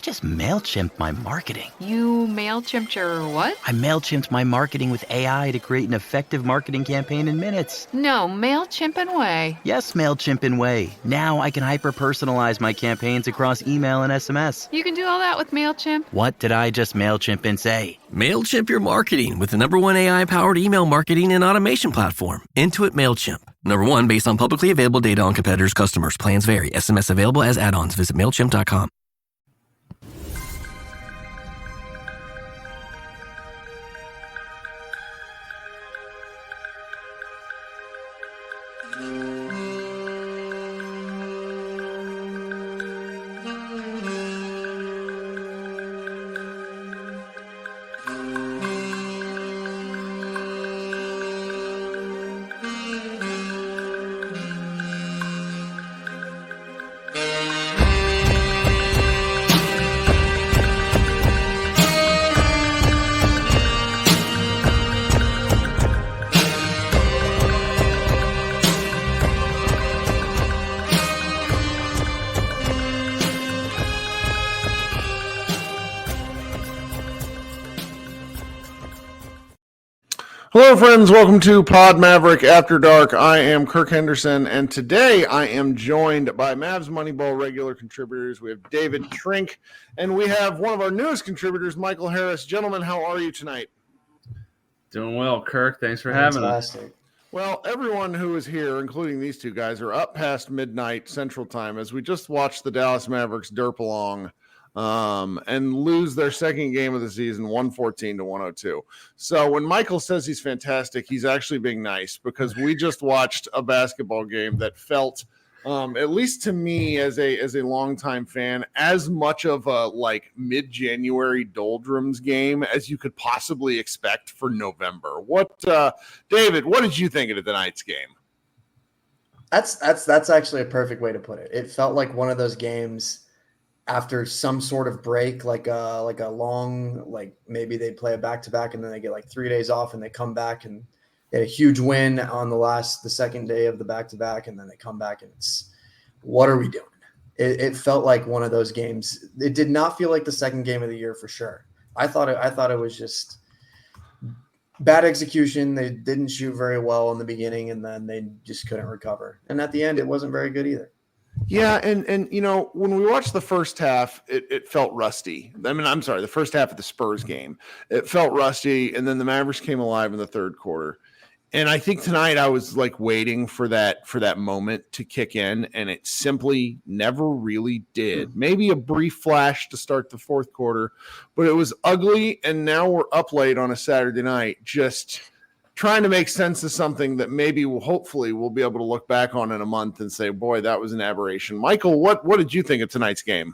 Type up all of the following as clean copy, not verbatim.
just MailChimped my marketing. You MailChimped your what? I MailChimped my marketing with AI to create an effective marketing campaign in minutes. No, MailChimp and Way. Yes, MailChimp in Way. Now I can hyper-personalize my campaigns across email and SMS. You can do all that with MailChimp? What did I just MailChimp and say? MailChimp your marketing with the #1 AI-powered email marketing and automation platform, Intuit MailChimp. #1 based on publicly available data on competitors' customers. Plans vary. SMS available as add-ons. Visit MailChimp.com. Hello, friends. Welcome to Pod Maverick After Dark. I am Kirk Henderson, and today I am joined by Mavs Moneyball regular contributors. We have David Trink, and we have one of our newest contributors, Michael Harris. Gentlemen, how are you tonight? Doing well, Kirk. Thanks for having us. Well, everyone who is here, including these two guys, are up past midnight Central Time as we just watched the Dallas Mavericks derp along and lose their second game of the season, 114-102. So when Michael says he's fantastic, he's actually being nice because we just watched a basketball game that felt, at least to me as a longtime fan, as much of a like mid-January doldrums game as you could possibly expect for November. What, David, what did you think of tonight's game? That's actually a perfect way to put it. It felt like one of those games after some sort of break, like a long, like maybe they play a back-to-back and then they get like 3 days off and they come back and get a huge win on the second day of the back-to-back, and then they come back and it's, what are we doing? It felt like one of those games. It did not feel like the second game of the year for sure. I thought it was just bad execution. They didn't shoot very well in the beginning, and then they just couldn't recover. And at the end, it wasn't very good either. Yeah, and you know, when we watched the first half, it felt rusty. The first half of the Spurs game, it felt rusty, and then the Mavericks came alive in the third quarter. And I think tonight I was like waiting for that moment to kick in, and it simply never really did. Maybe a brief flash to start the fourth quarter, but it was ugly, and now we're up late on a Saturday night, just trying to make sense of something that maybe hopefully we'll be able to look back on in a month and say, boy, that was an aberration. Michael, what did you think of tonight's game?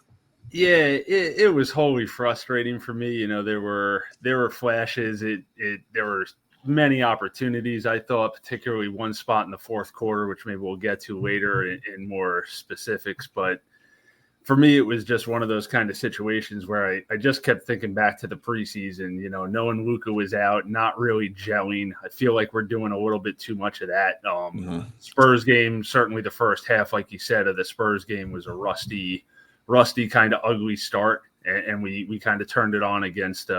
Yeah, it was wholly frustrating for me. You know, there were flashes. There were many opportunities, I thought, particularly one spot in the fourth quarter, which maybe we'll get to later in more specifics. But for me, it was just one of those kind of situations where I just kept thinking back to the preseason, you know, knowing Luka was out, not really gelling. I feel like we're doing a little bit too much of that. Spurs game, certainly the first half, like you said, of the Spurs game was a rusty kind of ugly start. And we kind of turned it on against,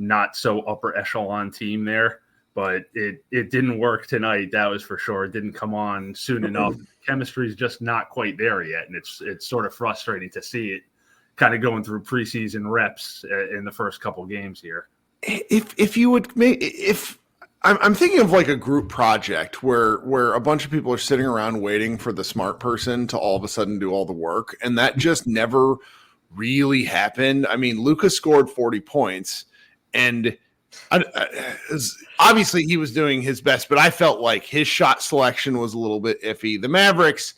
not so upper echelon team there. But it didn't work tonight. That was for sure. It didn't come on soon enough. Chemistry is just not quite there yet, and it's sort of frustrating to see it kind of going through preseason reps in the first couple games here. If I'm thinking of like a group project where a bunch of people are sitting around waiting for the smart person to all of a sudden do all the work, and that just never really happened. I mean, Luka scored 40 points, and obviously he was doing his best, but I felt like his shot selection was a little bit iffy. The Mavericks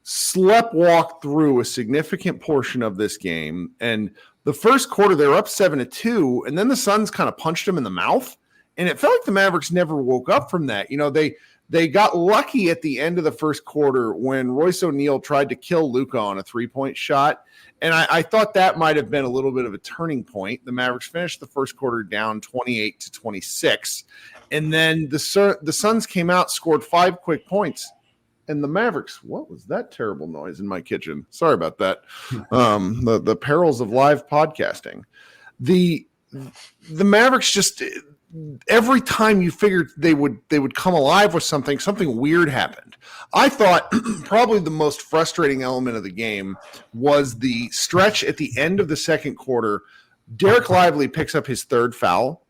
sleptwalked through a significant portion of this game, and the first quarter they were up 7-2, and then the Suns kind of punched them in the mouth, and it felt like the Mavericks never woke up from that. You know, they got lucky at the end of the first quarter when Royce O'Neal tried to kill Luka on a three-point shot. And I thought that might have been a little bit of a turning point. The Mavericks finished the first quarter down 28-26. And then the Suns came out, scored 5 quick points, and the Mavericks. What was that terrible noise in my kitchen? Sorry about that. The perils of live podcasting. The Mavericks just every time you figured they would come alive with something weird happened. I thought probably the most frustrating element of the game was the stretch at the end of the second quarter. Derek Lively picks up his third foul,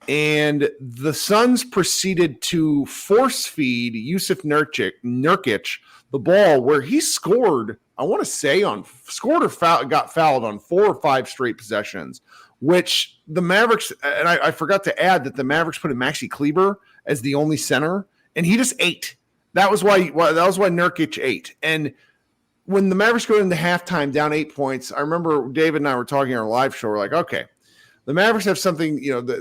and the Suns proceeded to force feed Yusuf Nurkic the ball where he scored, I want to say got fouled on 4 or 5 straight possessions, which the Mavericks, and I forgot to add that the Mavericks put in Maxi Kleber as the only center, and he just ate. That was why Nurkic ate. And when the Mavericks go into halftime down 8 points, I remember David and I were talking on our live show. We're like, okay, the Mavericks have something,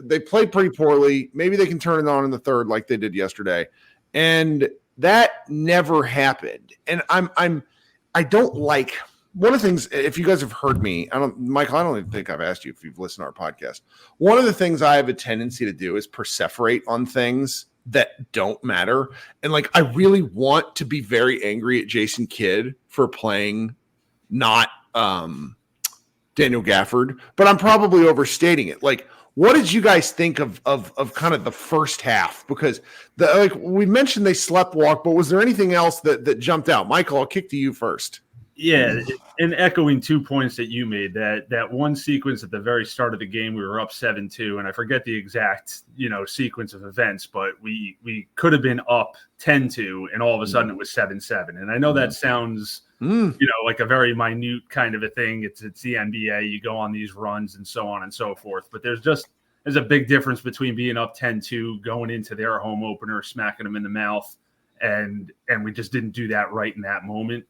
they played pretty poorly. Maybe they can turn it on in the third like they did yesterday. And that never happened. And I don't like one of the things, if you guys have heard me, Michael, I don't even think I've asked you if you've listened to our podcast. One of the things I have a tendency to do is perseverate on things that don't matter. And I really want to be very angry at Jason Kidd for playing not Daniel Gafford, but I'm probably overstating it. What did you guys think of kind of the first half? Because we mentioned they sleptwalk, but was there anything else that jumped out? Michael, I'll kick to you first. Yeah, and echoing 2 points that you made, that one sequence at the very start of the game, we were up 7-2, and I forget the exact sequence of events, but we could have been up 10-2, and all of a sudden it was 7-7. And I know that sounds like a very minute kind of a thing. It's the NBA. You go on these runs and so on and so forth. But there's a big difference between being up 10-2, going into their home opener, smacking them in the mouth, and we just didn't do that right in that moment.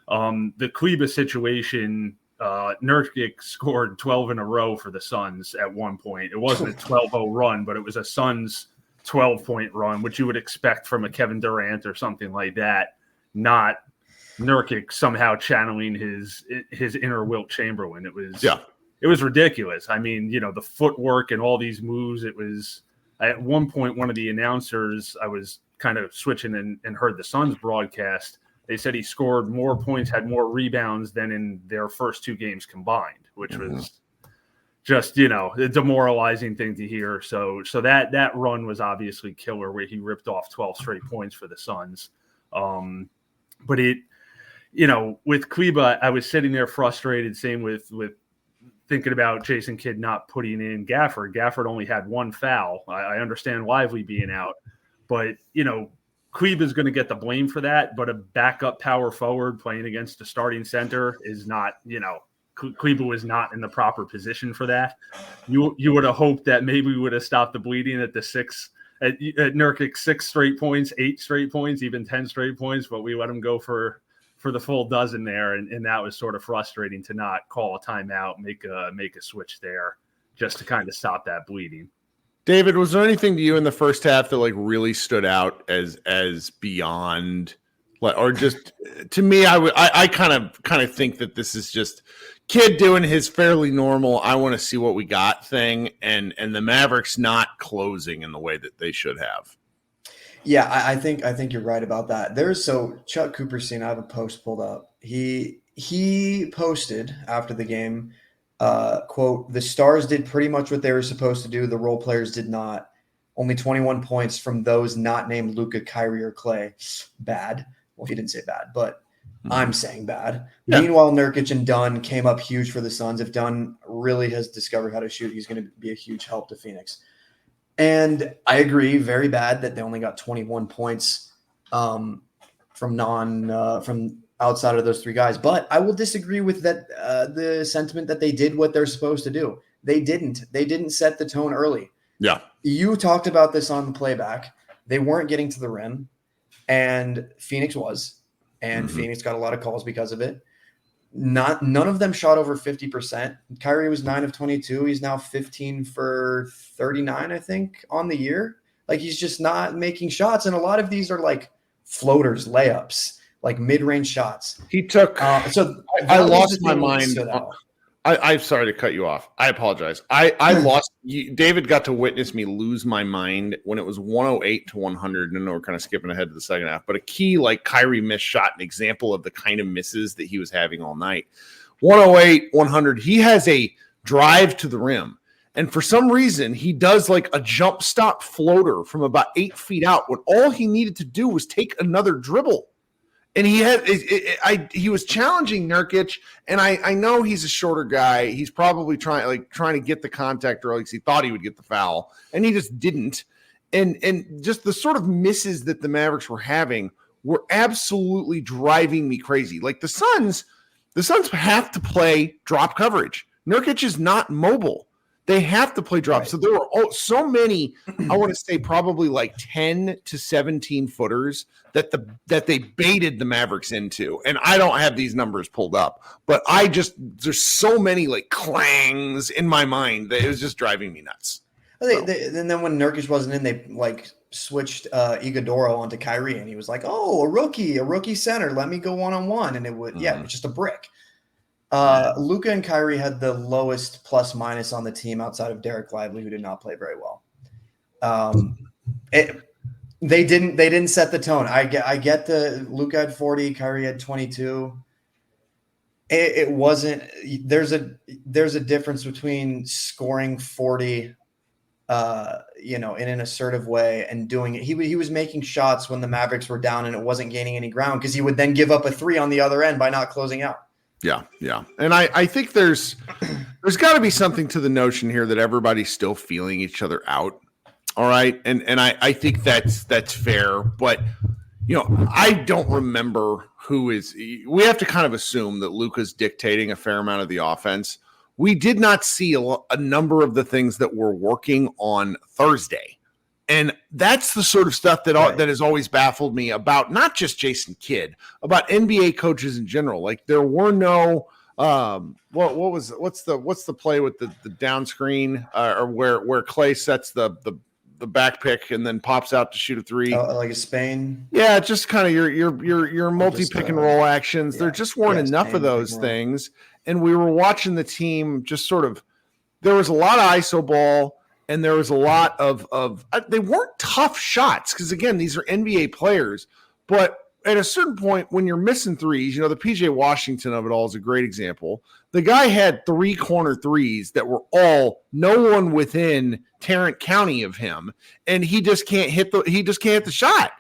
The Kleba situation, Nurkic scored 12 in a row for the Suns at one point. It wasn't a 12-0 run, but it was a Suns 12-point run, which you would expect from a Kevin Durant or something like that, not Nurkic somehow channeling his inner Wilt Chamberlain. It was ridiculous. I mean, the footwork and all these moves. It was at one point, one of the announcers, I was kind of switching and heard the Suns broadcast. They said he scored more points, had more rebounds than in their first 2 games combined, which was just, a demoralizing thing to hear. So that run was obviously killer, where he ripped off 12 straight points for the Suns. But with Kleba, I was sitting there frustrated. Same with thinking about Jason Kidd not putting in Gafford. Gafford only had 1 foul. I understand Lively being out, but Kleba is going to get the blame for that. But a backup power forward playing against a starting center is not. Kleba was not in the proper position for that. You would have hoped that maybe we would have stopped the bleeding at the 6. At Nurkic 6 straight points, 8 straight points, even 10 straight points, but we let him go for the full dozen there, and that was sort of frustrating to not call a timeout, make a switch there, just to kind of stop that bleeding. David, was there anything to you in the first half that really stood out as beyond, or just to me? I kind of think that this is just Kidd doing his fairly normal, I want to see what we got thing, and the Mavericks not closing in the way that they should have. Yeah, I think you're right about that. Chuck Cooperstein, I have a post pulled up. He posted after the game, quote, "The Stars did pretty much what they were supposed to do. The role players did not. Only 21 points from those not named Luka, Kyrie, or Clay. Bad." Well, he didn't say bad, but I'm saying bad. Yeah. Meanwhile, Nurkic and Dunn came up huge for the Suns. If Dunn really has discovered how to shoot, he's going to be a huge help to Phoenix. And I agree, very bad that they only got 21 points from outside of those 3 guys. But I will disagree with that the sentiment that they did what they're supposed to do. They didn't. They didn't set the tone early. Yeah. You talked about this on the playback. They weren't getting to the rim, and Phoenix was. And Phoenix got a lot of calls because of it. None of them shot over 50%. Kyrie was 9 of 22. He's now 15 for 39, I think, on the year. He's just not making shots. And a lot of these are floaters, layups, mid-range shots. He took I lost my mind. I'm sorry to cut you off. I apologize. I lost. David got to witness me lose my mind when it was 108 to 100. And I know we're kind of skipping ahead to the second half, but a key like Kyrie missed shot, an example of the kind of misses that he was having all night. 108, 100. He has a drive to the rim. And for some reason, he does like a jump stop floater from about 8 feet out when all he needed to do was take another dribble. And he was challenging Nurkic, and I know he's a shorter guy. He's probably trying to get the contact early because he thought he would get the foul, and he just didn't. And just the sort of misses that the Mavericks were having were absolutely driving me crazy. Like the Suns have to play drop coverage. Nurkic is not mobile. They have to play drop. Right. So there were so many, I want to say probably like 10 to 17 footers that they baited the Mavericks into. And I don't have these numbers pulled up, but there's so many like clangs in my mind that it was just driving me nuts. And then when Nurkic wasn't in, they like switched Iguodala onto Kyrie, and he was like, "Oh, a rookie center. Let me go one-on-one." And it was just a brick. Luka and Kyrie had the lowest plus minus on the team outside of Derek Lively, who did not play very well. They didn't set the tone. I get the Luka had 40, Kyrie had 22. It wasn't. There's a difference between scoring 40, in an assertive way and doing it. He was making shots when the Mavericks were down and it wasn't gaining any ground because he would then give up a 3 on the other end by not closing out. Yeah. And I think there's got to be something to the notion here that everybody's still feeling each other out. All right. And I think that's fair. But, I don't remember we have to kind of assume that Luka's dictating a fair amount of the offense. We did not see a number of the things that were working on Thursday. And that's the sort of stuff that has always baffled me about not just Jason Kidd, about NBA coaches in general. Like there were no what's the play with the down screen or where Clay sets the back pick and then pops out to shoot a 3, like a Spain. Yeah, just kind of your multi pick and roll actions. There just weren't enough of those things, and we were watching the team just sort of. There was a lot of ISO ball. And there was a lot of they weren't tough shots because, again, these are NBA players. But at a certain point, when you're missing threes, the PJ Washington of it all is a great example. The guy had 3 corner threes that were all no one within Tarrant County of him, and he just can't hit the shot.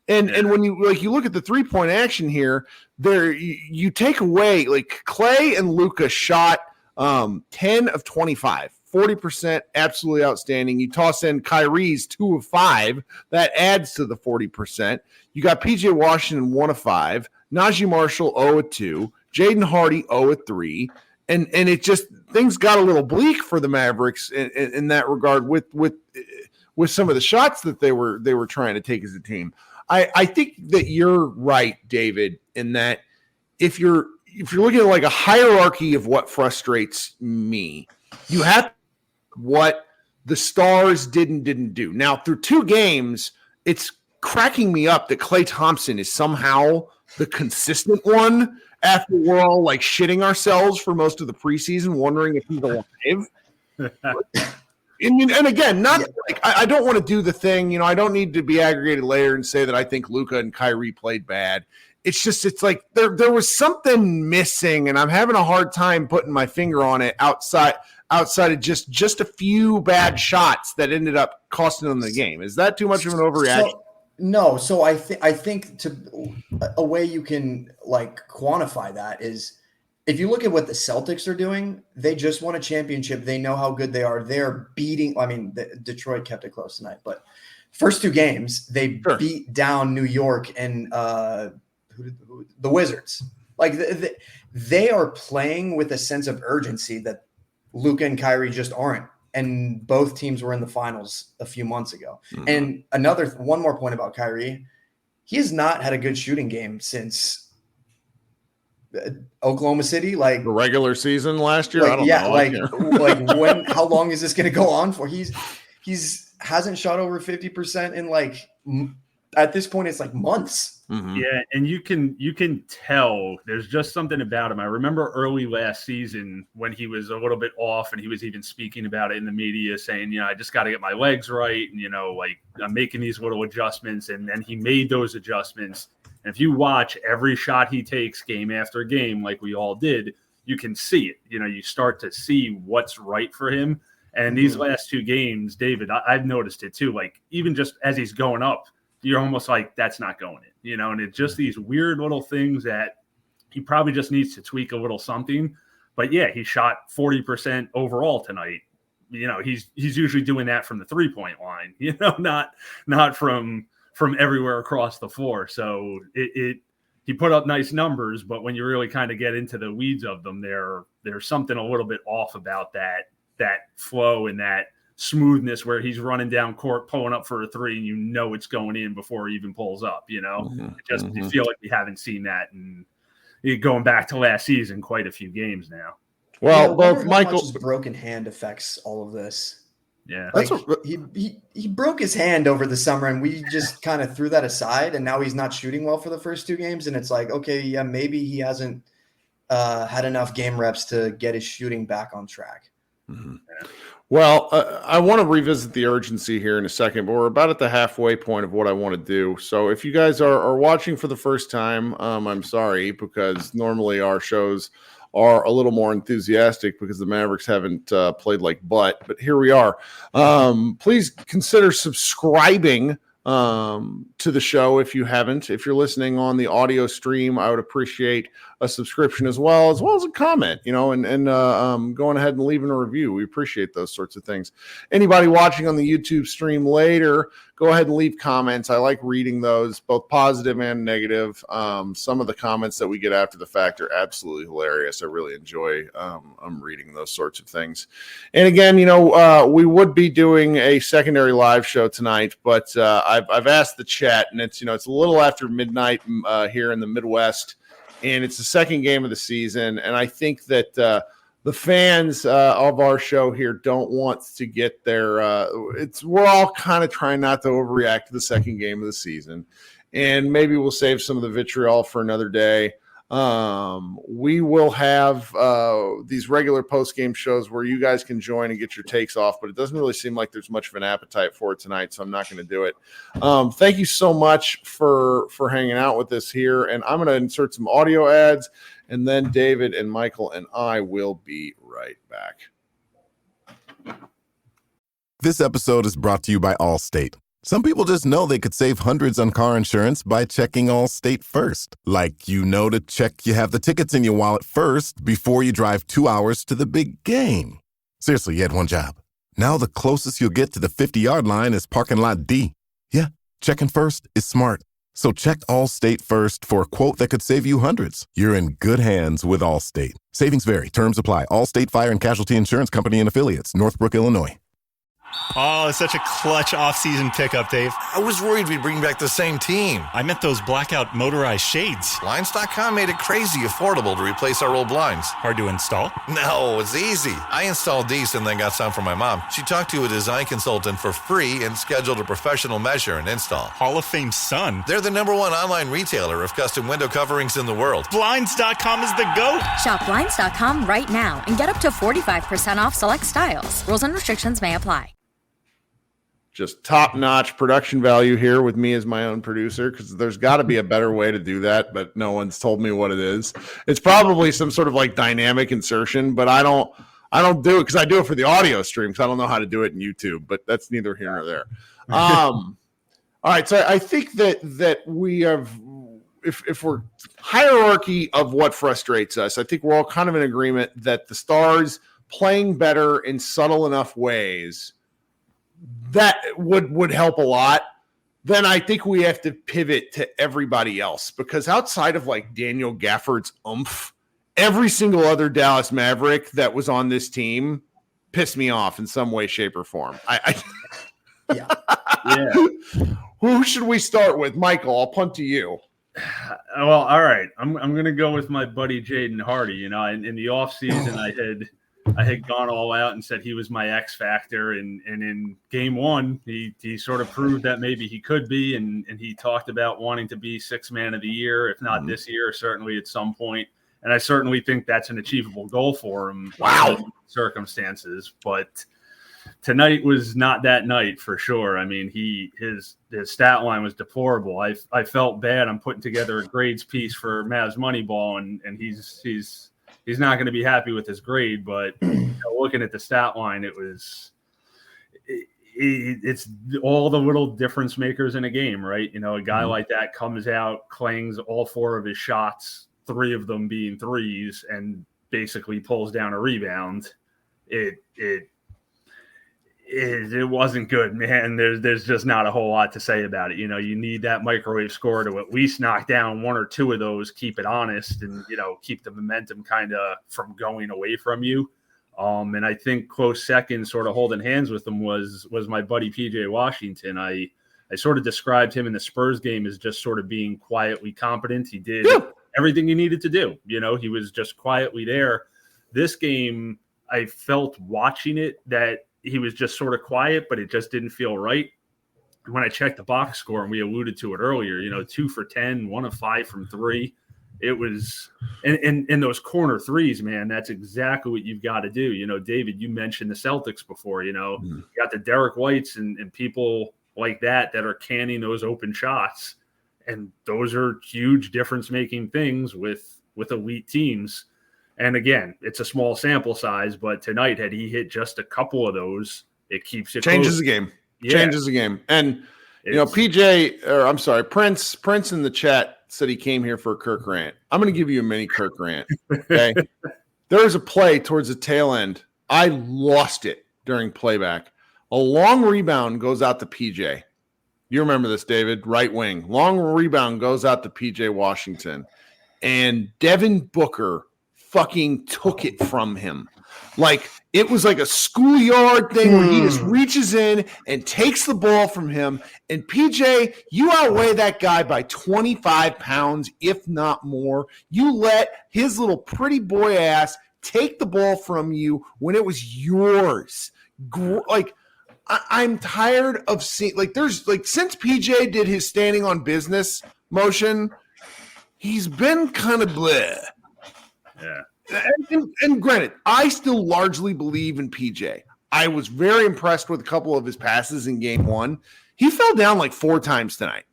And when you look at the 3-point action here, there you take away like Clay and Luka shot 10 of 25. 40%, absolutely outstanding. You toss in Kyrie's 2 of 5, that adds to the 40%. You got PJ Washington 1 of 5, Najee Marshall 0 of 2, Jaden Hardy 0 of 3, and it just things got a little bleak for the Mavericks in that regard with some of the shots that they were trying to take as a team. I think that you're right, David, in that if you're looking at like a hierarchy of what frustrates me, you have what the stars didn't do. Now, through 2 games, it's cracking me up that Klay Thompson is somehow the consistent one after we're all like shitting ourselves for most of the preseason, wondering if he's alive. and again, I don't want to do the thing, I don't need to be aggregated later and say that I think Luka and Kyrie played bad. It's like there was something missing, and I'm having a hard time putting my finger on it outside of just a few bad shots that ended up costing them the game. Is that too much of an overreaction? So I think a way you can like quantify that is if you look at what the Celtics are doing, they just won a championship. They know how good they are. They're beating. Detroit kept it close tonight, but first 2 games they beat down New York and the Wizards. Like they are playing with a sense of urgency that Luka and Kyrie just aren't. And both teams were in the finals a few months ago. Mm-hmm. And one more point about Kyrie, he has not had a good shooting game since Oklahoma City, like the regular season last year. I don't know. How long is this going to go on for? He's hasn't shot over 50% in at this point, it's like months. Mhm. Yeah, and you can tell there's just something about him. I remember early last season when he was a little bit off, and he was even speaking about it in the media, saying, I just got to get my legs right, and like I'm making these little adjustments, and then he made those adjustments. And if you watch every shot he takes game after game, like we all did, you can see it. You start to see what's right for him. And these last 2 games, David, I've noticed it too. Like even just as he's going up, you're almost like, that's not going in, and it's just these weird little things that he probably just needs to tweak a little something. But yeah, he shot 40% overall tonight. He's usually doing that from the 3-point line, not from everywhere across the floor. So he put up nice numbers, but when you really kind of get into the weeds of them, there's something a little bit off about that flow and that smoothness where he's running down court, pulling up for a 3, and it's going in before he even pulls up. You feel like we haven't seen that, and going back to last season, quite a few games now. Well, both how Michael much his broken hand affects all of this. Yeah, like he broke his hand over the summer, and we just kind of threw that aside, and now he's not shooting well for the first 2 games, and it's like, okay, yeah, maybe he hasn't had enough game reps to get his shooting back on track. Mm-hmm. Yeah. Well, I want to revisit the urgency here in a second, but we're about at the halfway point of what I want to do. So if you guys are watching for the first time, I'm sorry, because normally our shows are a little more enthusiastic because the Mavericks haven't played like butt, but here we are. Please consider subscribing to the show if you haven't. If you're listening on the audio stream, I would appreciate a subscription as well as a comment, and going ahead and leaving a review. We appreciate those sorts of things. Anybody watching on the YouTube stream later, go ahead and leave comments. I like reading those, both positive and negative. Some of the comments that we get after the fact are absolutely hilarious. I really enjoy reading those sorts of things. And again, we would be doing a secondary live show tonight, but I've asked the chat, and it's a little after midnight here in the Midwest. And it's the second game of the season, and I think that the fans of our show here don't want to get their. We're all kind of trying not to overreact to the second game of the season, and maybe we'll save some of the vitriol for another day. We will have these regular post-game shows where you guys can join and get your takes off, but it doesn't really seem like there's much of an appetite for it tonight, so I'm not going to do it. Thank you so much for hanging out with us here, and I'm going to insert some audio ads, and then David and Michael and I will be right back. This episode is brought to you by Allstate. Some people just know they could save hundreds on car insurance by checking Allstate first. Like, to check you have the tickets in your wallet first before you drive 2 hours to the big game. Seriously, you had one job. Now the closest you'll get to the 50-yard line is parking lot D. Yeah, checking first is smart. So check Allstate first for a quote that could save you hundreds. You're in good hands with Allstate. Savings vary. Terms apply. Allstate Fire and Casualty Insurance Company and Affiliates. Northbrook, Illinois. Oh, it's such a clutch off-season pickup, Dave. I was worried we'd bring back the same team. I meant those blackout motorized shades. Blinds.com made it crazy affordable to replace our old blinds. Hard to install? No, it's easy. I installed these and then got some for my mom. She talked to a design consultant for free and scheduled a professional measure and install. Hall of Fame son. They're the #1 online retailer of custom window coverings in the world. Blinds.com is the GOAT. Shop Blinds.com right now and get up to 45% off select styles. Rules and restrictions may apply. Just top-notch production value here with me as my own producer, because there's got to be a better way to do that, but no one's told me what it is. It's probably some sort of like dynamic insertion, but I don't do it because I do it for the audio stream, because I don't know how to do it in YouTube, but that's neither here nor there. All right, so I think that we have, if we're hierarchy of what frustrates us, I think we're all kind of in agreement that the Stars playing better in subtle enough ways that would help a lot. Then I think we have to pivot to everybody else, because outside of like Daniel Gafford's oomph, every single other Dallas Maverick that was on this team pissed me off in some way, shape, or form. Yeah. Who should we start with? Michael, I'll punt to you. Well, all right. I'm going to go with my buddy Jaden Hardy. In the offseason, I had gone all out and said he was my X factor, and in game one, he sort of proved that maybe he could be, and he talked about wanting to be sixth man of the year, if not this year, certainly at some point. And I certainly think that's an achievable goal for him. Wow. Circumstances, but tonight was not that night for sure. I mean, his stat line was deplorable. I felt bad. I'm putting together a grades piece for Mavs Moneyball, and he's not going to be happy with his grade. But looking at the stat line, it's all the little difference makers in a game, right? A guy like that comes out, clangs all 4 of his shots, 3 of them being threes, and basically pulls down a rebound. It wasn't good, man. There's just not a whole lot to say about it. You need that microwave score to at least knock down 1 or 2 of those, keep it honest, and keep the momentum kind of from going away from you. And I think close second, sort of holding hands with him, was my buddy PJ Washington. I sort of described him in the Spurs game as just sort of being quietly competent. He did everything he needed to do. He was just quietly there. This game, I felt watching it that he was just sort of quiet, but it just didn't feel right. When I checked the box score, and we alluded to it earlier, 2 for 10, 1 of 5 from 3. It was, and those corner threes, man, that's exactly what you've got to do. David, you mentioned the Celtics before, you got the Derek Whites and people like that are canning those open shots. And those are huge difference-making things with elite teams. And again, it's a small sample size, but tonight, had he hit just a couple of those, it keeps it changes close. the game. Yeah. Changes the game. And Prince in the chat said he came here for a Kirk rant. I'm going to give you a mini Kirk rant. Okay. There was a play towards the tail end. I lost it during playback. A long rebound goes out to PJ. You remember this, David? Right wing. Long rebound goes out to PJ Washington. And Devin Booker fucking took it from him. Like, it was like a schoolyard thing where he just reaches in and takes the ball from him. And PJ, you outweigh that guy by 25 pounds, if not more. You let his little pretty boy ass take the ball from you when it was yours. I'm tired of seeing, since PJ did his standing on business motion, he's been kind of bleh. Yeah. And granted, I still largely believe in PJ. I was very impressed with a couple of his passes in game one. He fell down like 4 times tonight.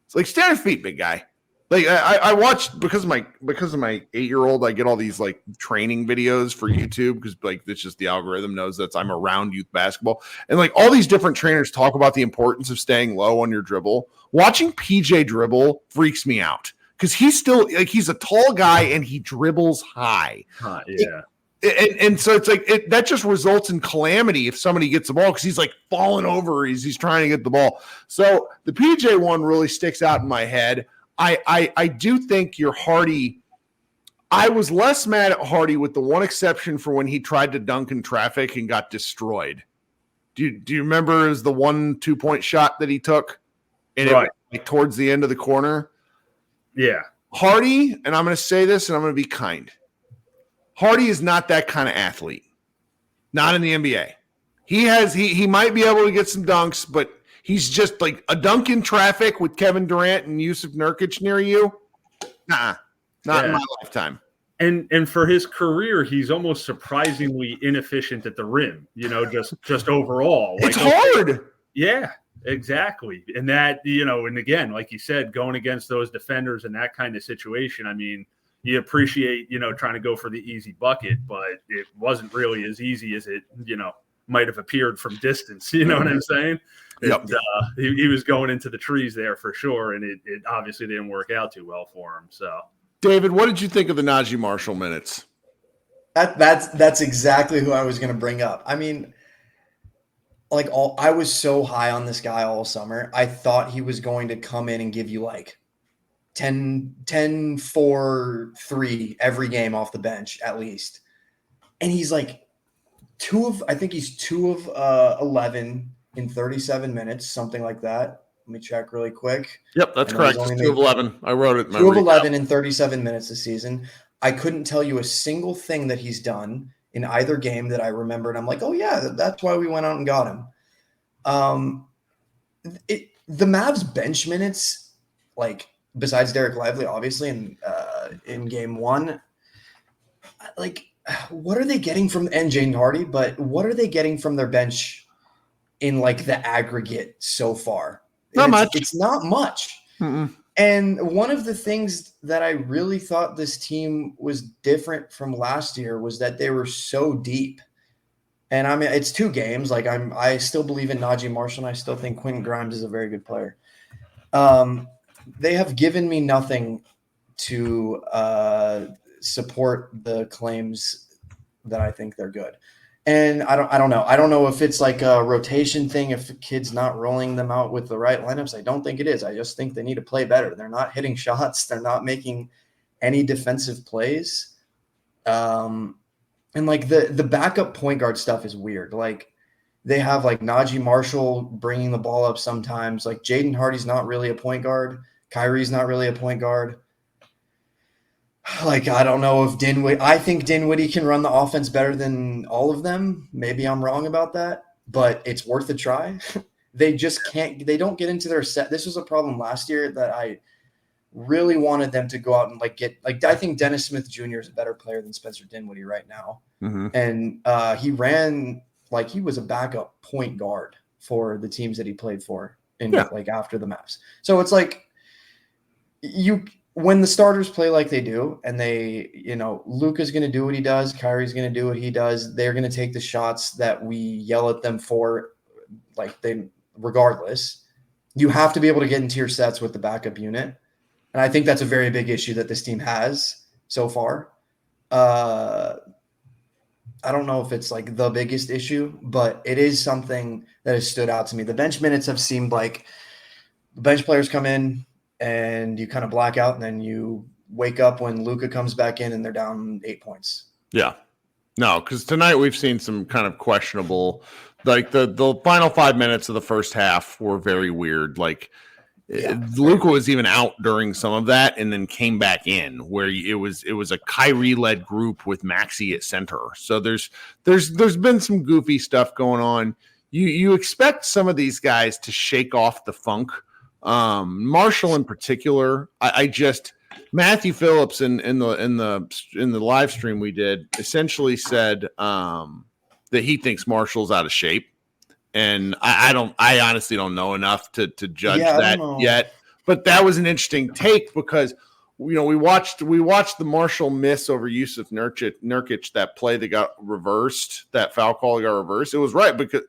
It's like, stand on your feet, big guy. Like I watched because of my 8-year-old, I get all these like training videos for YouTube because like it's just the algorithm knows that I'm around youth basketball. And like all these different trainers talk about the importance of staying low on your dribble. Watching PJ dribble freaks me out. Because he's still like he's a tall guy and he dribbles high. Yeah. And so it's like that just results in calamity if somebody gets the ball because he's like falling over. He's trying to get the ball. So the PJ one really sticks out in my head. I do think you're Hardy. I was less mad at Hardy with the one exception for when he tried to dunk in traffic and got destroyed. Do you remember the 1 2-point shot that he took? And right. It like towards the end of the corner. Yeah. Hardy, and I'm going to say this and I'm going to be kind. Hardy is not that kind of athlete. Not in the NBA. He might be able to get some dunks, but he's just like a dunk in traffic with Kevin Durant and Yusuf Nurkic near you. Nah, not in my lifetime. And for his career, he's almost surprisingly inefficient at the rim, just overall. It's hard. Yeah. Exactly. And that, and again, like you said, going against those defenders in that kind of situation, I mean, you appreciate, trying to go for the easy bucket, but it wasn't really as easy as it, might have appeared from distance. You know what I'm saying? Yep. He was going into the trees there for sure. And it obviously didn't work out too well for him. So, David, what did you think of the Najee Marshall minutes? That's exactly who I was going to bring up. I mean, I was so high on this guy all summer. I thought he was going to come in and give you like 10 4 3 every game off the bench at least. And he's like 2 of 11 in 37 minutes, something like that. Let me check really quick. Yep, that's correct. 2 of 11. I wrote it. 2 of 11 in 37 minutes this season. I couldn't tell you a single thing that he's done in either game that I remember. And I'm like, oh yeah, that's why we went out and got him. The Mavs bench minutes, like besides Derek Lively, obviously, in game one, like what are they getting from and Jaden Hardy? But what are they getting from their bench in like the aggregate so far? Not much. It's not much. Mm-mm. And one of the things that I really thought this team was different from last year was that they were so deep. And I mean, it's 2 games. Like I still believe in Najee Marshall, and I still think Quentin Grimes is a very good player. They have given me nothing to support the claims that I think they're good. And I don't know. I don't know if it's like a rotation thing, if kids not rolling them out with the right lineups. I don't think it is. I just think they need to play better. They're not hitting shots. They're not making any defensive plays. And like the backup point guard stuff is weird. Like they have like Najee Marshall bringing the ball up sometimes. Like Jaden Hardy's not really a point guard. Kyrie's not really a point guard. Like, I don't know if I think Dinwiddie can run the offense better than all of them. Maybe I'm wrong about that, but it's worth a try. They just can't, they don't get into their set. This was a problem last year that I really wanted them to go out and I think Dennis Smith Jr. is a better player than Spencer Dinwiddie right now. Mm-hmm. And he ran like he was a backup point guard for the teams that he played for like after the Mavs. So it's like when the starters play like they do, and they, Luka's going to do what he does, Kyrie's going to do what he does, they're going to take the shots that we yell at them for, regardless. You have to be able to get into your sets with the backup unit. And I think that's a very big issue that this team has so far. I don't know if it's like the biggest issue, but it is something that has stood out to me. The bench minutes have seemed like the bench players come in and you kind of black out, and then you wake up when Luka comes back in and they're down 8 points. Yeah. No, because tonight we've seen some kind of questionable, like the final 5 minutes of the first half were very weird. Like Luka was even out during some of that and then came back in, where it was a Kyrie-led group with Maxey at center. So there's been some goofy stuff going on. You expect some of these guys to shake off the funk. Marshall in particular, I just Matthew Phillips in the live stream we did essentially said that he thinks Marshall's out of shape, and I honestly don't know enough to judge that yet. But that was an interesting take because we watched the Marshall miss over Yusuf Nurkic, that play that got reversed, that foul call that got reversed. It was right because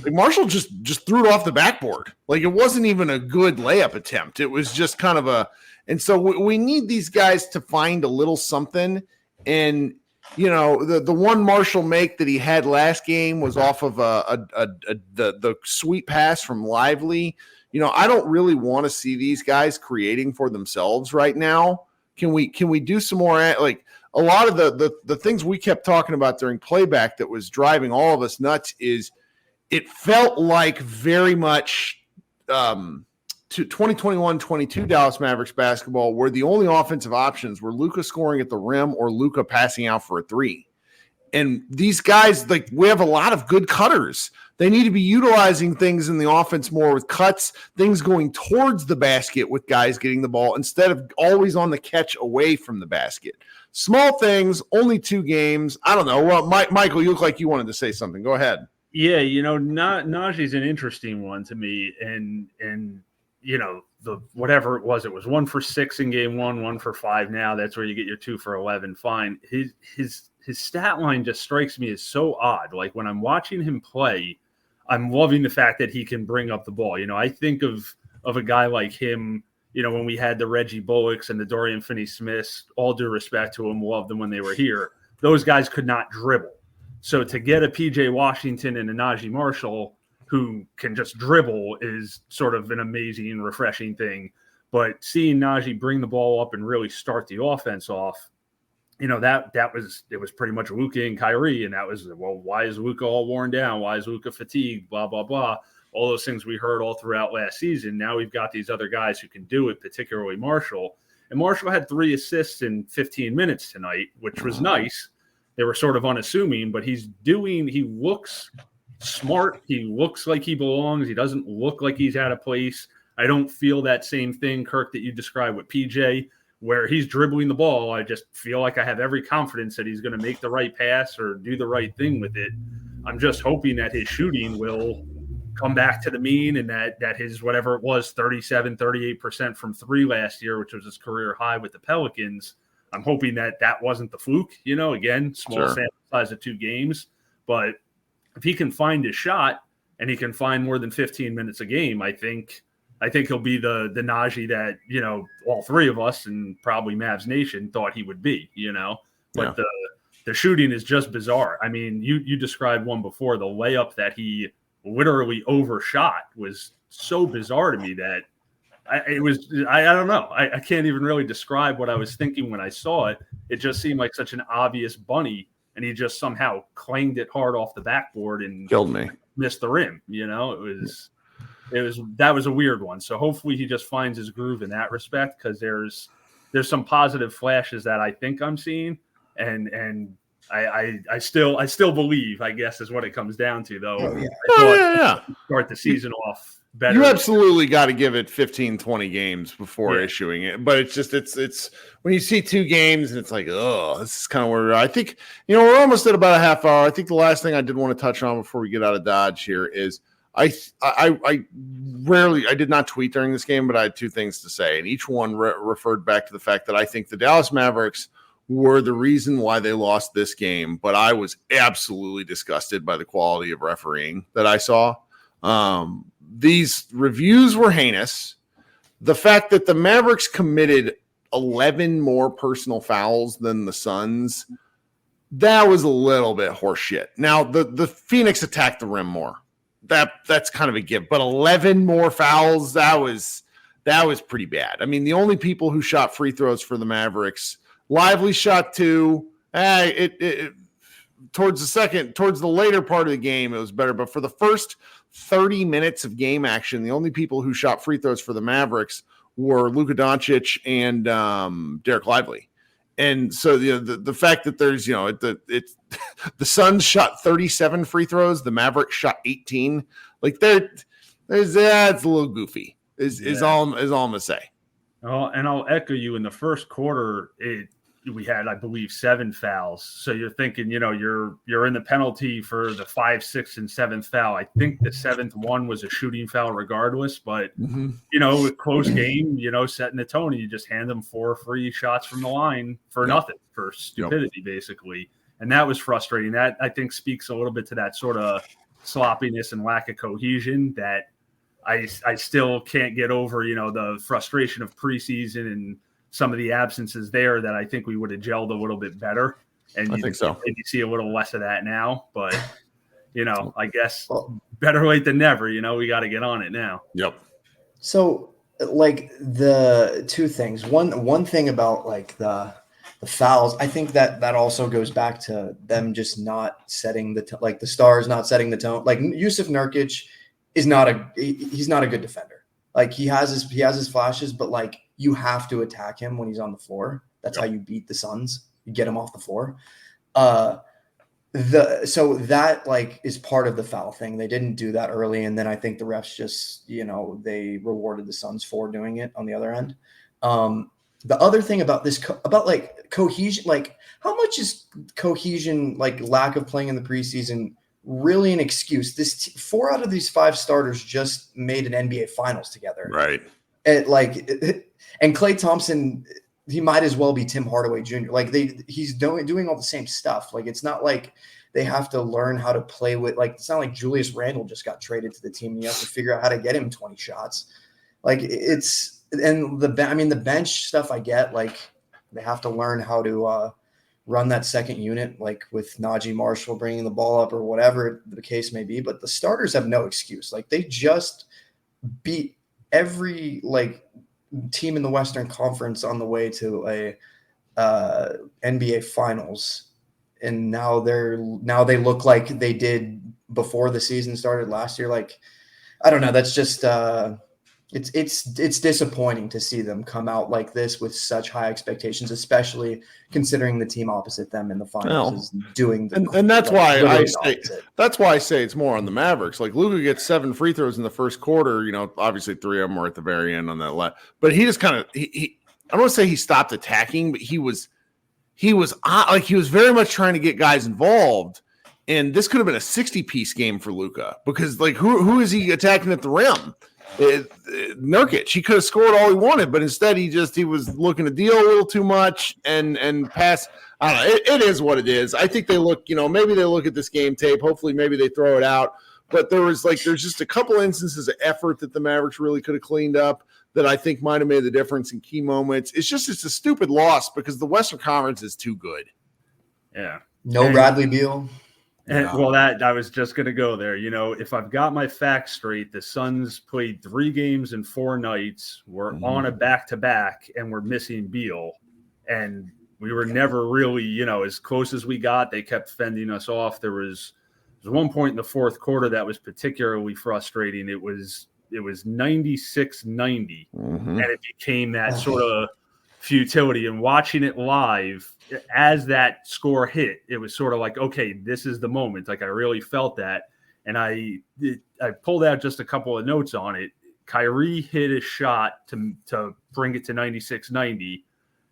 Marshall just threw it off the backboard. Like, it wasn't even a good layup attempt. It was just kind of and so we need these guys to find a little something. And, the one Marshall make that he had last game was off of the sweet pass from Lively. I don't really want to see these guys creating for themselves right now. Can we do some more? Like, a lot of the things we kept talking about during playback that was driving all of us nuts is, it felt like very much to 2021-22 Dallas Mavericks basketball, where the only offensive options were Luka scoring at the rim or Luka passing out for a three. And these guys, like, we have a lot of good cutters. They need to be utilizing things in the offense more with cuts, things going towards the basket with guys getting the ball instead of always on the catch away from the basket. Small things, only 2 games. I don't know. Well, Michael, you look like you wanted to say something. Go ahead. Yeah, Najee's an interesting one to me, and the whatever it was 1 for 6 in game 1, 1 for 5 now. That's where you get your 2 for 11. Fine. His stat line just strikes me as so odd. Like, when I'm watching him play, I'm loving the fact that he can bring up the ball. I think of a guy like him, when we had the Reggie Bullocks and the Dorian Finney-Smiths, all due respect to him, loved them when they were here. Those guys could not dribble. So to get a PJ Washington and a Najee Marshall who can just dribble is sort of an amazing and refreshing thing. But seeing Najee bring the ball up and really start the offense off, it was pretty much Luka and Kyrie. And that was, well, why is Luka all worn down? Why is Luka fatigued? Blah, blah, blah. All those things we heard all throughout last season. Now we've got these other guys who can do it, particularly Marshall. And Marshall had 3 assists in 15 minutes tonight, which was nice. they were sort of unassuming, but he looks smart. He looks like he belongs. He doesn't look like he's out of place. I don't feel that same thing, Kirk, that you described with PJ, where he's dribbling the ball. I just feel like I have every confidence that he's going to make the right pass or do the right thing with it. I'm just hoping that his shooting will come back to the mean and that his, whatever it was, 37, 38% from three last year, which was his career high with the Pelicans. I'm hoping that wasn't the fluke, again, small sample size of 2 games. But if he can find his shot and he can find more than 15 minutes a game, I think he'll be the Najee that, all three of us and probably Mavs Nation thought he would be, But the shooting is just bizarre. I mean, you described one before, the layup that he literally overshot was so bizarre to me that I don't know. I can't even really describe what I was thinking when I saw it. It just seemed like such an obvious bunny, and he just somehow clanged it hard off the backboard and killed me. Missed the rim. That was a weird one. So hopefully he just finds his groove in that respect, because there's some positive flashes that I think I'm seeing, and I still believe, I guess, is what it comes down to, though. Start the season off better. You absolutely got to give it 15, 20 games before issuing it. But it's when you see 2 games and it's like, oh, this is kind of where we're at. I think, we're almost at about a half hour. I think the last thing I did want to touch on before we get out of Dodge here is I did not tweet during this game, but I had 2 things to say. And each one referred back to the fact that I think the Dallas Mavericks were the reason why they lost this game. But I was absolutely disgusted by the quality of refereeing that I saw. These reviews were heinous. The fact that the Mavericks committed 11 more personal fouls than the Suns, that was a little bit horseshit. Now, the Phoenix attacked the rim more. That's kind of a give. But 11 more fouls, that was pretty bad. I mean, the only people who shot free throws for the Mavericks, Lively shot 2. Towards the later part of the game, it was better. But for the first 30 minutes of game action, the only people who shot free throws for the Mavericks were Luka Doncic and Derek Lively. And so the fact that there's, the Suns shot 37 free throws, the Mavericks shot 18. Like that's a little goofy. Is all I'm gonna say. Oh, and I'll echo you. In the first quarter, we had, I believe, 7 fouls. So you're thinking, you're in the penalty for the 5th, 6th, and 7th foul. I think the 7th one was a shooting foul regardless, but a close game, setting the tone, you just hand them 4 free shots from the line for nothing, for stupidity, basically. And that was frustrating. That, I think, speaks a little bit to that sort of sloppiness and lack of cohesion that I still can't get over, the frustration of preseason and some of the absences there that I think we would have gelled a little bit better. And I think so. Maybe see a little less of that now, but I guess better late than never, we got to get on it now. Yep. So like the 2 things, one thing about like the fouls, I think that also goes back to them just not setting the Stars not setting the tone. Like Yusuf Nurkic is he's not a good defender. Like he has his flashes, but like you have to attack him when he's on the floor. That's how you beat the Suns. You get him off the floor. So that like is part of the foul thing. They didn't do that early, and then I think the refs just they rewarded the Suns for doing it on the other end. The other thing about this about like cohesion, like how much is cohesion, like lack of playing in the preseason, really an excuse? 4 out of these 5 starters just made an NBA Finals together, right? And Klay Thompson, he might as well be Tim Hardaway Jr. Like he's doing all the same stuff. Like it's not like they have to learn how to play with. Like it's not like Julius Randle just got traded to the team and you have to figure out how to get him 20 shots. Like the bench stuff I get. Like they have to learn how to run that second unit, like with Najee Marshall bringing the ball up or whatever the case may be. But the starters have no excuse. Like they just beat every team in the Western Conference on the way to a NBA Finals, and now they look like they did before the season started last year. Like I don't know, that's just It's disappointing to see them come out like this with such high expectations, especially considering the team opposite them in the finals is doing the and that's why I say it's more on the Mavericks. Like Luka gets 7 free throws in the first quarter. Obviously 3 of them were at the very end on that left, but he just kind of he I don't want to say he stopped attacking, but he was very much trying to get guys involved. And this could have been a 60-piece game for Luka because like who is he attacking at the rim? Nurkic. He could have scored all he wanted, but instead he was looking to deal a little too much and pass. I don't know. It is what it is. I think they look, maybe they look at this game tape. Hopefully, maybe they throw it out. But there's just a couple instances of effort that the Mavericks really could have cleaned up that I think might have made the difference in key moments. It's a stupid loss because the Western Conference is too good. Yeah. No Bradley Beal. And, well, that I was just going to go there. If I've got my facts straight, the Suns played 3 games in 4 nights. We're on a back-to-back, and we're missing Beal. And we were never really, as close as we got. They kept fending us off. There was one point in the fourth quarter that was particularly frustrating. It was 96-90, and it became that sort of futility. And watching it live, as that score hit, it was sort of like, okay, this is the moment. Like I really felt that. And I pulled out just a couple of notes on it. Kyrie hit a shot to bring it to 96-90,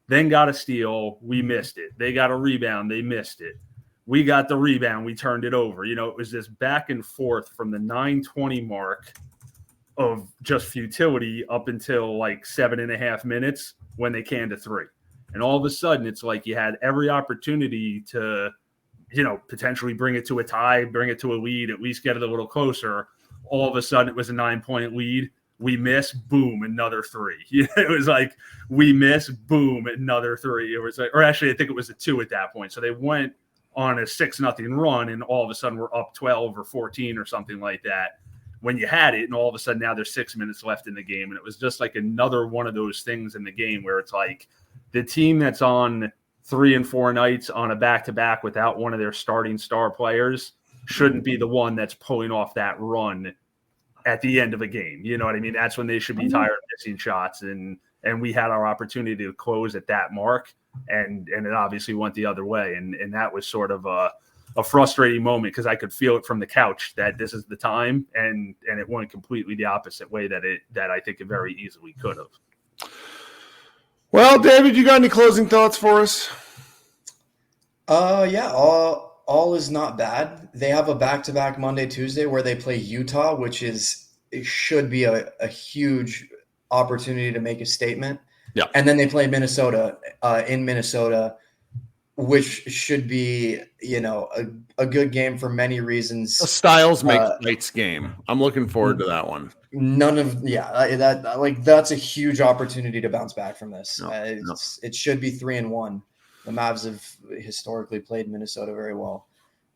then got a steal. We missed it. They got a rebound. They missed it. We got the rebound. We turned it over. It was this back and forth from the 9:20 mark of just futility up until like 7.5 minutes when they canned a 3. And all of a sudden, it's like you had every opportunity to, potentially bring it to a tie, bring it to a lead, at least get it a little closer. All of a sudden, it was a 9-point lead. We miss, boom, another 3. It was like we miss, boom, another 3. It was like, or actually, I think it was a 2 at that point. So they went on a 6-0 run, and all of a sudden we're up 12 or 14 or something like that. When you had it, and all of a sudden now there's 6 minutes left in the game, and it was just like another one of those things in the game where it's like the team that's on 3 and 4 nights on a back-to-back without one of their starting star players shouldn't be the one that's pulling off that run at the end of a game. You know what I mean? That's when they should be tired of missing shots, and we had our opportunity to close at that mark, and it obviously went the other way, and that was sort of a frustrating moment because I could feel it from the couch that this is the time, and it went completely the opposite way that I think it very easily could have. Well, David, you got any closing thoughts for us? Yeah, all is not bad. They have a back-to-back Monday, Tuesday where they play Utah, it should be a huge opportunity to make a statement. Yeah. And then they play Minnesota in Minnesota, which should be, a good game for many reasons. A Styles makes nights game. I'm looking forward to that one. That's a huge opportunity to bounce back from this. It should be 3-1. The Mavs have historically played Minnesota very well.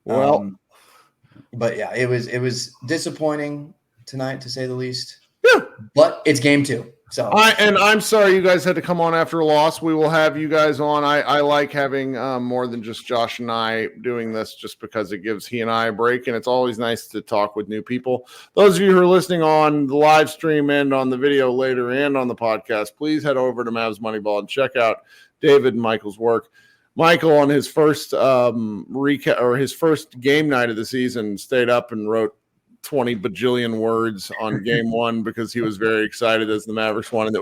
But yeah, it was disappointing tonight to say the least. Yeah, but it's game 2. So I'm sorry you guys had to come on after a loss. We will have you guys on. I like having more than just Josh and I doing this just because it gives he and I a break, and it's always nice to talk with new people. Those of you who are listening on the live stream and on the video later and on the podcast, please head over to Mavs Moneyball and check out David and Michael's work. Michael, on his first recap or his first game night of the season, stayed up and wrote 20 bajillion words on game 1 because he was very excited as the Mavericks won. And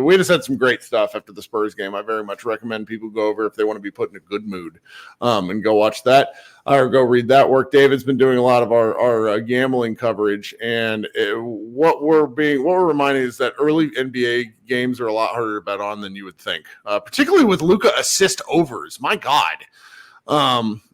we just had some great stuff after the Spurs game. I very much recommend people go over if they want to be put in a good mood and go watch that or go read that work. David's been doing a lot of our gambling coverage, and what we're reminded is that early NBA games are a lot harder to bet on than you would think, particularly with Luka assist overs. My God.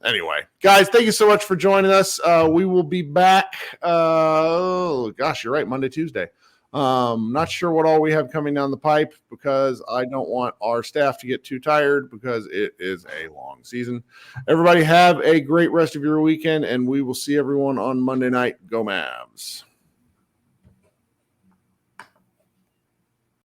Anyway, guys, thank you so much for joining us. We will be back. You're right. Monday, Tuesday. Not sure what all we have coming down the pipe because I don't want our staff to get too tired because it is a long season. Everybody have a great rest of your weekend, and we will see everyone on Monday night. Go Mavs.